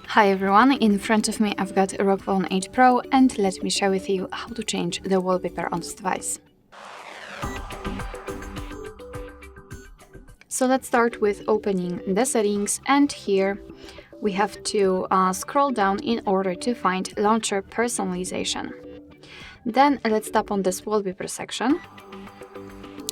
Hi everyone, in front of me I've got a ROG Phone 8 Pro and let me share with you how to change the wallpaper on this device. So let's start with opening the settings, and here we have to scroll down in order to find Launcher Personalization. Then let's tap on this wallpaper section.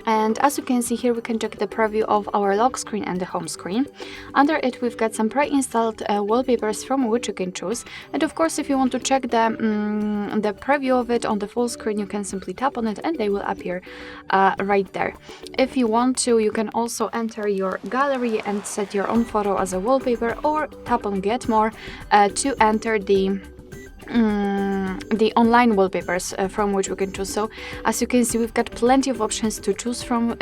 And as you can see here, we can check the preview of our lock screen and the home screen. Under it, we've got some pre-installed wallpapers from which you can choose. And of course, if you want to check the preview of it on the full screen, you can simply tap on it and they will appear right there. If you want to, you can also enter your gallery and set your own photo as a wallpaper, or tap on Get More to enter the online wallpapers from which we can choose. So as you can see, we've got plenty of options to choose from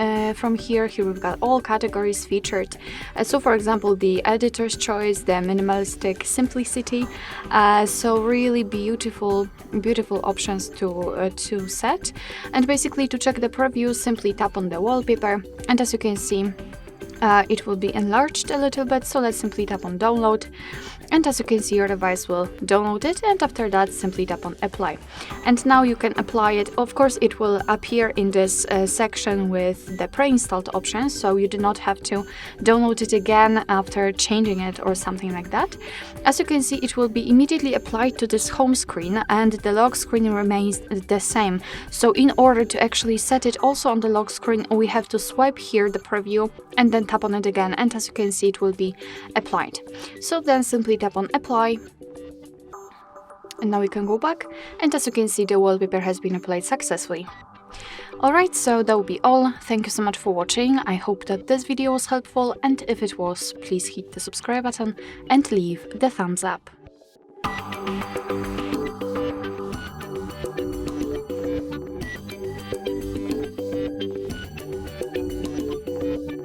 here. Here we've got all categories featured. So for example, the editor's choice, the minimalistic simplicity. So really beautiful options to set. And basically, to check the preview, simply tap on the wallpaper, and as you can see, it will be enlarged a little bit, so let's simply tap on download, and as you can see, your device will download it, and after that simply tap on apply. And now you can apply it. Of course, it will appear in this section with the pre-installed options, so you do not have to download it again after changing it or something like that. As you can see, it will be immediately applied to this home screen, and the lock screen remains the same. So in order to actually set it also on the lock screen, we have to swipe here the preview and then tap on it again, and as you can see, it will be applied. So then simply tap on apply, and now we can go back, and as you can see, the wallpaper has been applied successfully. Alright, so that will be all. Thank you so much for watching. I hope that this video was helpful, and if it was, please hit the subscribe button and leave the thumbs up.